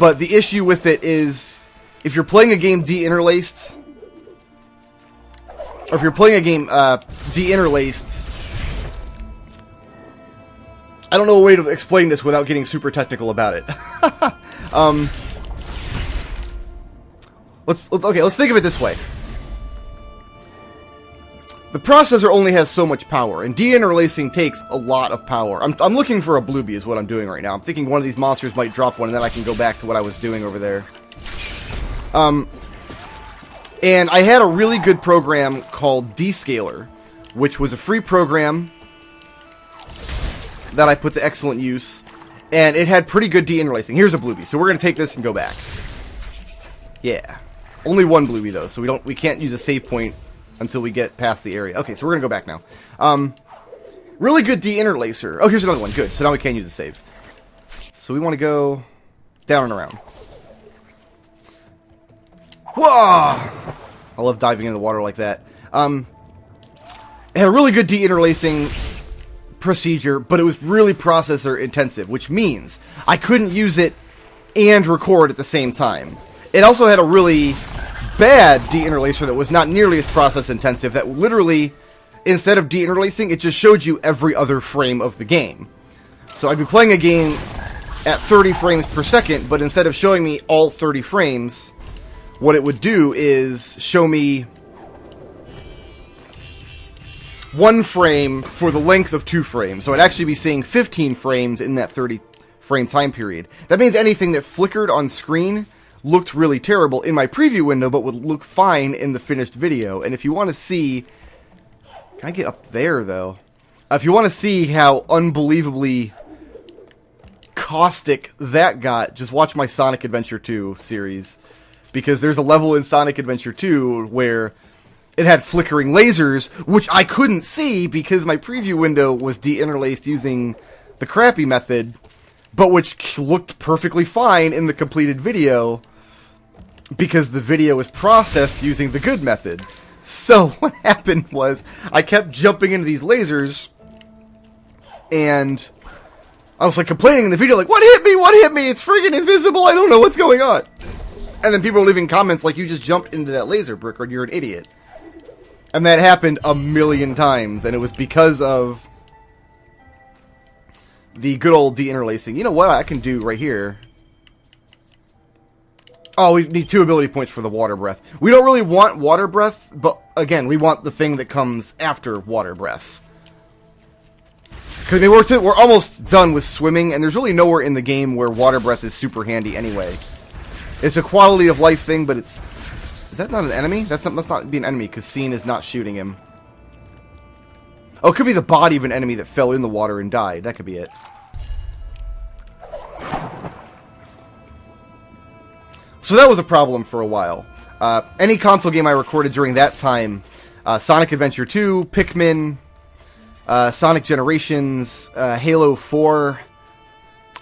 But the issue with it is, if you're playing a game deinterlaced, or if you're playing a game deinterlaced, I don't know a way to explain this without getting super technical about it. Let's think of it this way. The processor only has so much power, and deinterlacing takes a lot of power. I'm looking for a bluebee is what I'm doing right now. I'm thinking one of these monsters might drop one, and then I can go back to what I was doing over there. And I had a really good program called Descaler, which was a free program that I put to excellent use, and it had pretty good deinterlacing. Here's a bluebee, so we're going to take this and go back. Yeah. Only one bluebee, though, so we can't use a save point until we get past the area. Okay, so we're going to go back now. Really good deinterlacer. Oh, here's another one. Good. So now we can use a save. So we want to go down and around. Whoa! I love diving into the water like that. It had a really good deinterlacing procedure, but it was really processor intensive, which means I couldn't use it and record at the same time. It also had a really bad deinterlacer that was not nearly as process intensive, that literally, instead of deinterlacing, it just showed you every other frame of the game. So I'd be playing a game at 30 frames per second, but instead of showing me all 30 frames, what it would do is show me one frame for the length of 2 frames. So I'd actually be seeing 15 frames in that 30 frame time period. That means anything that flickered on screen looked really terrible in my preview window, but would look fine in the finished video. And if you want to see... Can I get up there, though? If you want to see how unbelievably caustic that got, just watch my Sonic Adventure 2 series. Because there's a level in Sonic Adventure 2 where it had flickering lasers, which I couldn't see because my preview window was deinterlaced using the crappy method, but which looked perfectly fine in the completed video, because the video was processed using the good method. So what happened was, I kept jumping into these lasers, and I was like complaining in the video, like, what hit me? What hit me? It's friggin' invisible. I don't know what's going on. And then people were leaving comments like, you just jumped into that laser, Brickroad. You're an idiot. And that happened a million times, and it was because of the good old deinterlacing. You know what I can do right here? Oh, we need 2 ability points for the water breath. We don't really want water breath, but again, we want the thing that comes after water breath. Because we're almost done with swimming, and there's really nowhere in the game where water breath is super handy anyway. It's a quality of life thing, but it's... Is that not an enemy? That must not be an enemy, because Scene is not shooting him. Oh, it could be the body of an enemy that fell in the water and died. That could be it. So that was a problem for a while. Any console game I recorded during that time, Sonic Adventure 2, Pikmin, Sonic Generations, Halo 4,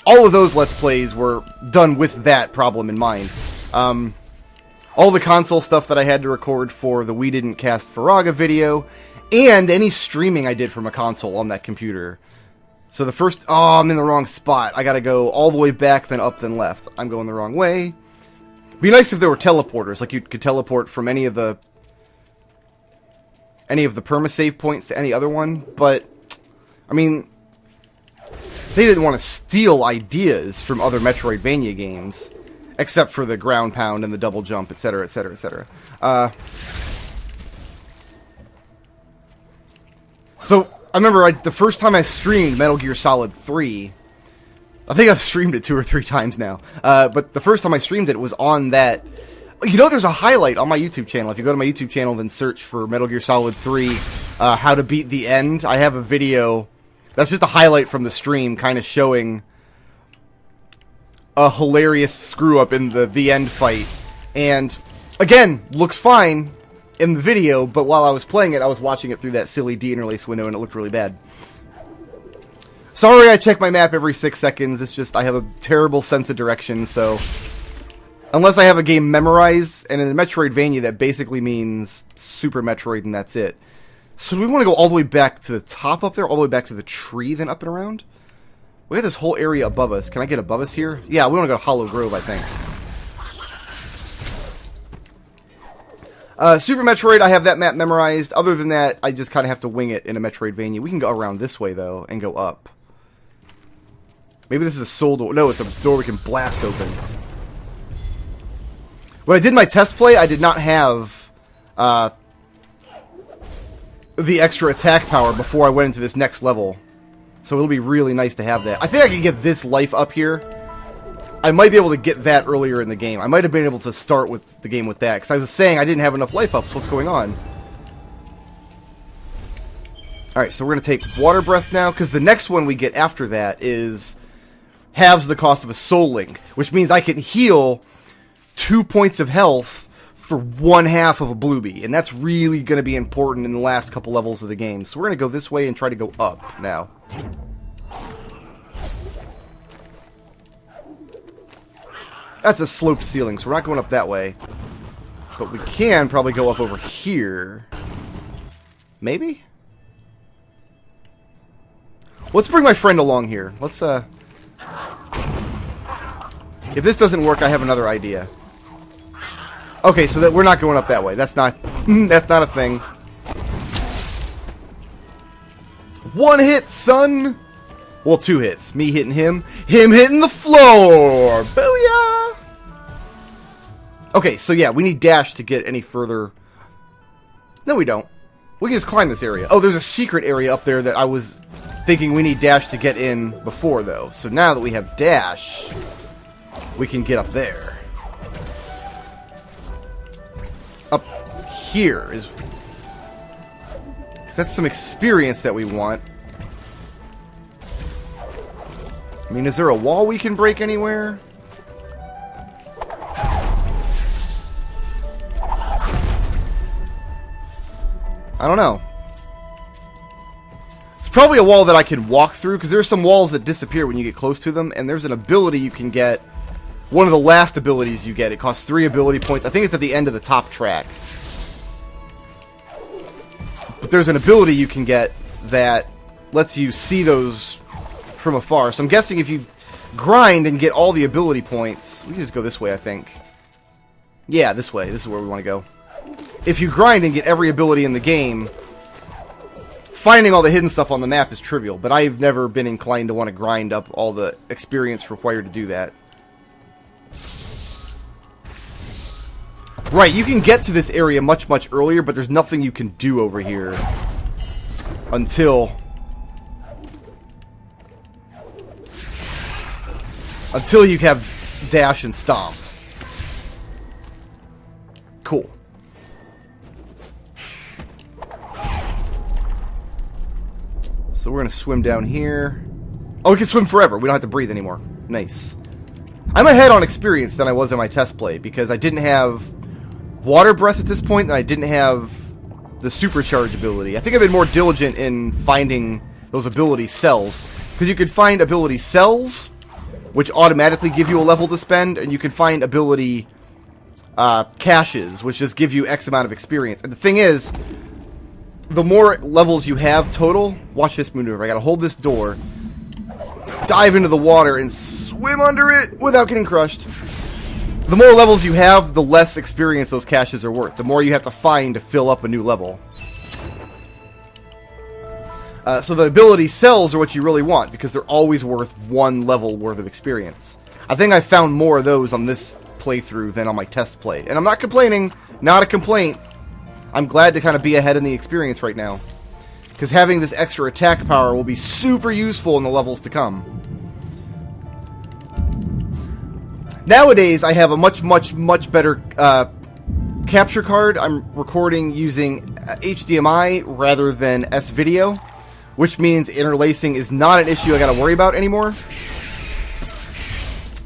all of those Let's Plays were done with that problem in mind. All the console stuff that I had to record for the We Didn't Cast Faraga video, and any streaming I did from a console on that computer. So the first... Oh, I'm in the wrong spot. I gotta go all the way back, then up, then left. I'm going the wrong way. Be nice if there were teleporters, like you could teleport from any of the perma-save points to any other one, but, I mean, they didn't want to steal ideas from other Metroidvania games, except for the ground pound and the double jump, etc., etc., etc. So, I remember the first time I streamed Metal Gear Solid 3... I think I've streamed it 2 or 3 times now. But the first time I streamed it was on that... You know, there's a highlight on my YouTube channel. If you go to my YouTube channel, then search for Metal Gear Solid 3, How to Beat the End. I have a video that's just a highlight from the stream, kind of showing a hilarious screw-up in the end fight. And, again, looks fine in the video, but while I was playing it, I was watching it through that silly deinterlace window, and it looked really bad. Sorry I check my map every 6 seconds, it's just I have a terrible sense of direction, so... Unless I have a game memorized, and in a Metroidvania that basically means Super Metroid and that's it. So do we want to go all the way back to the top up there, all the way back to the tree, then up and around? We got this whole area above us. Can I get above us here? Yeah, we want to go to Hollow Grove, I think. Super Metroid, I have that map memorized. Other than that, I just kind of have to wing it in a Metroidvania. We can go around this way, though, and go up. Maybe this is a soul door. No, it's a door we can blast open. When I did my test play, I did not have the extra attack power before I went into this next level. So it'll be really nice to have that. I think I can get this life up here. I might be able to get that earlier in the game. I might have been able to start with the game with that, because I was saying I didn't have enough life ups. What's going on? Alright, so we're going to take Water Breath now, because the next one we get after that is halves the cost of a Soul Link, which means I can heal 2 points of health for 1/2 of a Bluebee, and that's really going to be important in the last couple levels of the game. So we're going to go this way and try to go up now. That's a sloped ceiling, so we're not going up that way. But we can probably go up over here. Maybe? Let's bring my friend along here. Let's, If this doesn't work, I have another idea. Okay, so that we're not going up that way. That's not a thing. One hit, son! Well, 2 hits. Me hitting him hitting the floor! Booyah! Okay, so yeah, we need dash to get any further. No, we don't. We can just climb this area. Oh, there's a secret area up there that I was thinking we need dash to get in before, though. So now that we have dash, we can get up there. Up here is... 'cause that's some experience that we want. I mean, is there a wall we can break anywhere? I don't know. It's probably a wall that I can walk through, because there are some walls that disappear when you get close to them, and there's an ability you can get. One of the last abilities you get. It costs 3 ability points. I think it's at the end of the top track. But there's an ability you can get that lets you see those from afar. So I'm guessing if you grind and get all the ability points... we can just go this way, I think. Yeah, this way. This is where we want to go. If you grind and get every ability in the game, finding all the hidden stuff on the map is trivial. But I've never been inclined to want to grind up all the experience required to do that. Right, you can get to this area much, much earlier, but there's nothing you can do over here until you have dash and stomp. Cool. So we're going to swim down here. Oh, we can swim forever. We don't have to breathe anymore. Nice. I'm ahead on experience than I was in my test play, because I didn't have Water Breath at this point, and I didn't have the Supercharge ability. I think I've been more diligent in finding those ability cells, because you can find ability cells, which automatically give you a level to spend, and you can find ability caches, which just give you X amount of experience. And the thing is, the more levels you have total... watch this maneuver. I gotta hold this door, dive into the water, and swim under it without getting crushed. The more levels you have, the less experience those caches are worth. The more you have to find to fill up a new level. So the ability cells are what you really want, because they're always worth 1 level worth of experience. I think I found more of those on this playthrough than on my test play. And I'm not complaining. Not a complaint. I'm glad to kind of be ahead in the experience right now. Because having this extra attack power will be super useful in the levels to come. Nowadays, I have a much, much, much better capture card. I'm recording using HDMI rather than S-Video, which means interlacing is not an issue I gotta worry about anymore.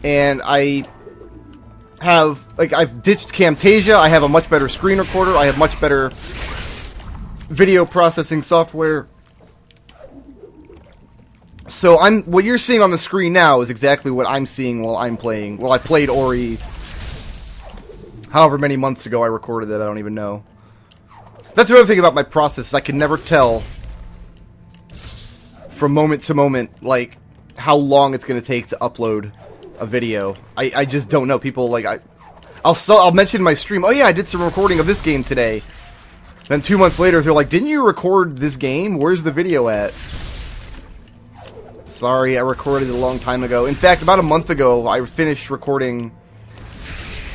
And I have, I've ditched Camtasia. I have a much better screen recorder. I have much better video processing software. So what you're seeing on the screen now is exactly what I'm seeing while I'm playing. Well, I played Ori however many months ago I recorded it, I don't even know. That's another thing about my process, I can never tell from moment to moment, like, long it's going to take to upload a video. I just don't know. People, like, I'll mention in my stream, oh yeah, I did some recording of this game today. Then 2 months later, they're like, didn't you record this game? Where's the video at? Sorry, I recorded it a long time ago. In fact, about a month ago, I finished recording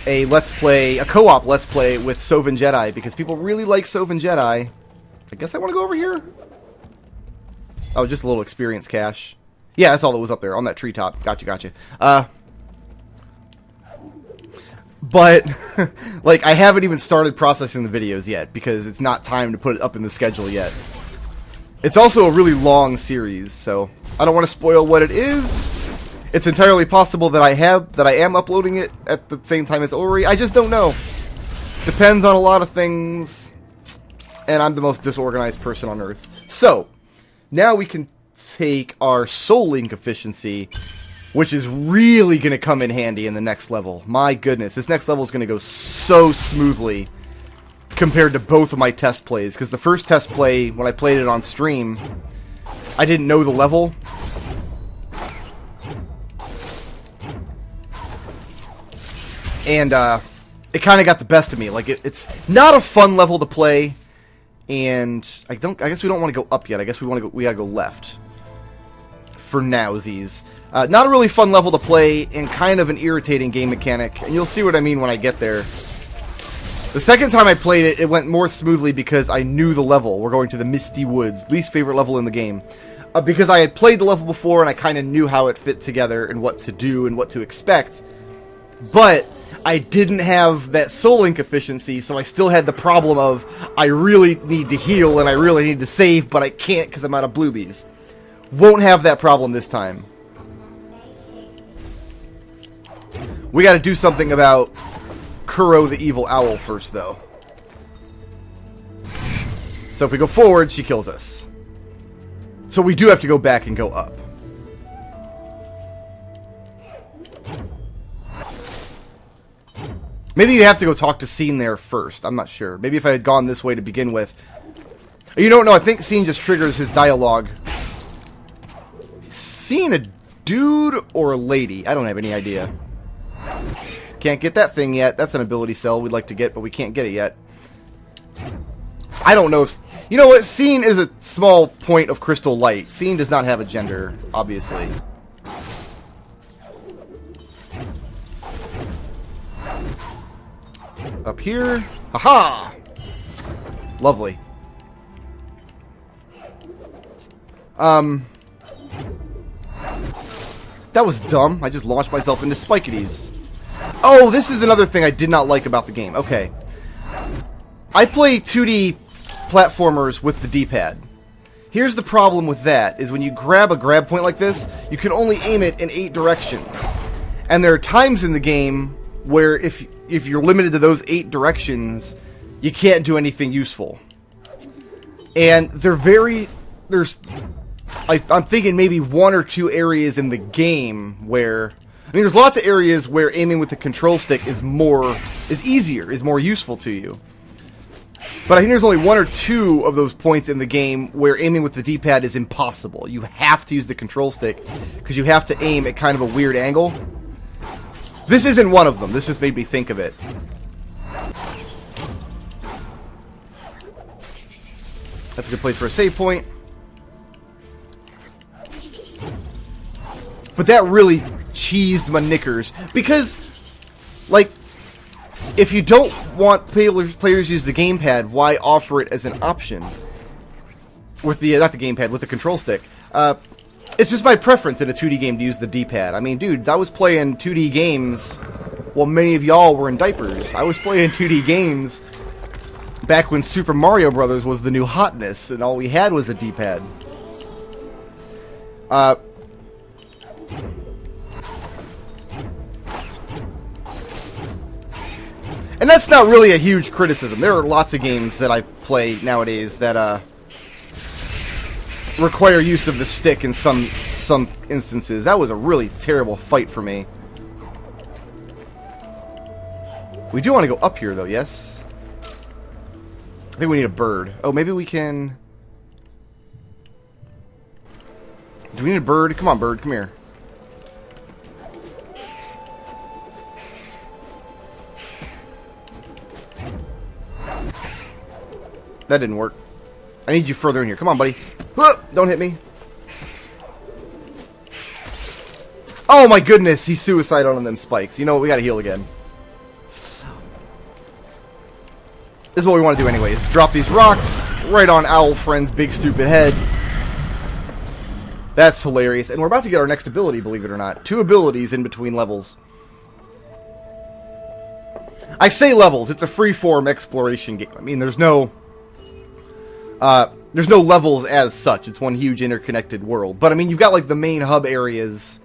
a Let's Play, a co-op Let's Play with Soven Jedi, because people really like Soven Jedi. I guess I want to go over here? Oh, just a little experience cache. Yeah, that's all that was up there, on that treetop. Gotcha. But, like, I haven't even started processing the videos yet, because it's not time to put it up in the schedule yet. It's also a really long series, so I don't want to spoil what it is. It's entirely possible that I am uploading it at the same time as Ori. I just don't know. Depends on a lot of things, and I'm the most disorganized person on Earth. So, now we can take our Soul Link efficiency, which is really going to come in handy in the next level. My goodness, this next level is going to go so smoothly compared to both of my test plays. Because the first test play, when I played it on stream, I didn't know the level. And it kind of got the best of me. Like, it's not a fun level to play. And I guess we don't want to go up yet. I guess we gotta go left. For nowsies. Not a really fun level to play, and kind of an irritating game mechanic, and you'll see what I mean when I get there. The second time I played it, it went more smoothly because I knew the level. We're going to the Misty Woods, least favorite level in the game. Because I had played the level before, and I kind of knew how it fit together, and what to do, and what to expect. But I didn't have that Soul Link efficiency, so I still had the problem of, I really need to heal, and I really need to save, but I can't because I'm out of bluebies. Won't have that problem this time. We gotta do something about Kuro the evil owl first, though. So if we go forward, she kills us. So we do have to go back and go up. Maybe you have to go talk to Scene there first. I'm not sure. Maybe if I had gone this way to begin with. You don't know, I think Scene just triggers his dialogue. Scene a dude or a lady? I don't have any idea. Can't get that thing yet. That's an ability cell we'd like to get, but we can't get it yet. I don't know if... You know what? Scene is a small point of crystal light. Scene does not have a gender, obviously. Up here. Haha! Lovely. That was dumb. I just launched myself into Spiketies. Oh, this is another thing I did not like about the game. Okay. I play 2D platformers with the D-pad. Here's the problem with that, is when you grab a grab point like this, you can only aim it in 8 directions. And there are times in the game where if you're limited to those 8 directions, you can't do anything useful. And I'm thinking maybe 1 or 2 areas in the game where... I mean, there's lots of areas where aiming with the control stick is easier, is more useful to you. But I think there's only 1 or 2 of those points in the game where aiming with the D-pad is impossible. You have to use the control stick, because you have to aim at kind of a weird angle. This isn't one of them. This just made me think of it. That's a good place for a save point. But that really cheesed my knickers. Because, like, if you don't want players to use the gamepad, why offer it as an option? With the, not the gamepad, with the control stick. It's just my preference in a 2D game to use the D-pad. I mean, dudes, I was playing 2D games while many of y'all were in diapers. I was playing 2D games back when Super Mario Brothers was the new hotness, and all we had was a D-pad. And that's not really a huge criticism. There are lots of games that I play nowadays that require use of the stick in some instances. That was a really terrible fight for me. We do want to go up here, though, yes? I think we need a bird. Oh, maybe we can... Do we need a bird? Come on, bird. Come here. That didn't work. I need you further in here. Come on, buddy. Don't hit me. Oh my goodness, he's suicidal on them spikes. You know what? We gotta heal again. This is what we want to do anyways. Drop these rocks right on Owl Friend's big stupid head. That's hilarious. And we're about to get our next ability, believe it or not. 2 abilities in between levels. I say levels. It's a free-form exploration game. I mean, there's no levels as such. It's one huge interconnected world. But I mean, you've got like the main hub areas,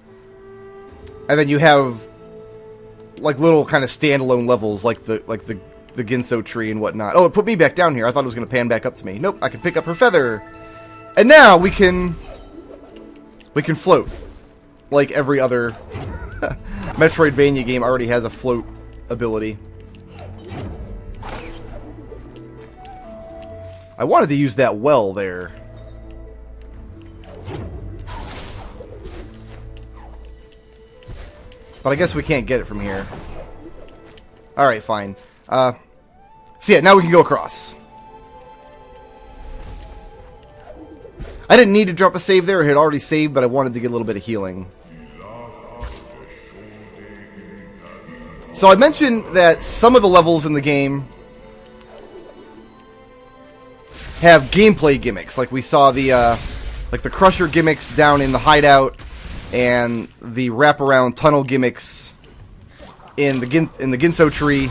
and then you have like little kind of standalone levels, like the Ginso tree and whatnot. Oh, it put me back down here. I thought it was going to pan back up to me. Nope, I can pick up her feather, and now we can float like every other Metroidvania game already has a float ability. I wanted to use that well there. But I guess we can't get it from here. Alright, fine. So yeah, now we can go across. I didn't need to drop a save there. I had already saved, but I wanted to get a little bit of healing. So I mentioned that some of the levels in the game have gameplay gimmicks, like we saw the Crusher gimmicks down in the hideout, and the wraparound tunnel gimmicks in the Ginso tree.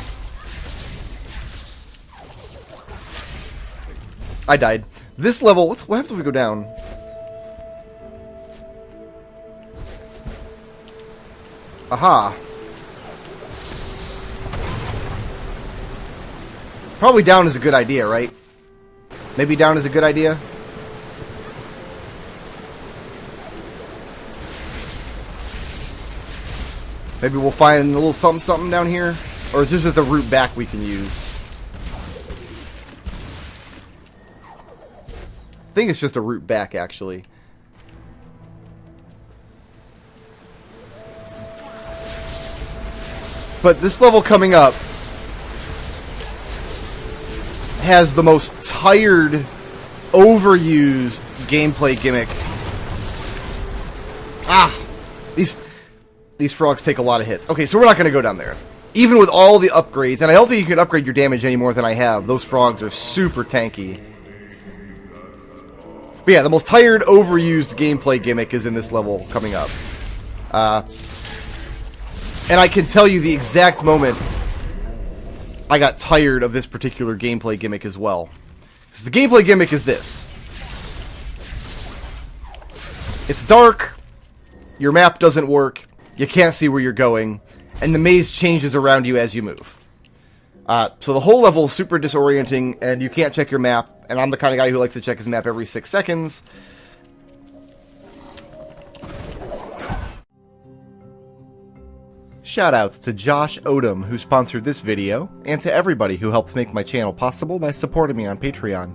I died. This level, what happens if we go down? Aha. Probably down is a good idea, right? Maybe down is a good idea. Maybe we'll find a little something down here. Or is this just a route back we can use? I think it's just a route back, actually. But this level coming up has the most tired, overused gameplay gimmick. Ah! These frogs take a lot of hits. Okay, so we're not going to go down there. Even with all the upgrades, and I don't think you can upgrade your damage any more than I have. Those frogs are super tanky. But yeah, the most tired, overused gameplay gimmick is in this level coming up. And I can tell you the exact moment I got tired of this particular gameplay gimmick as well. The gameplay gimmick is this. It's dark, your map doesn't work, you can't see where you're going, and the maze changes around you as you move. So the whole level is super disorienting, and you can't check your map, and I'm the kind of guy who likes to check his map every 6 seconds. Shoutouts to Josh Odom, who sponsored this video, and to everybody who helps make my channel possible by supporting me on Patreon.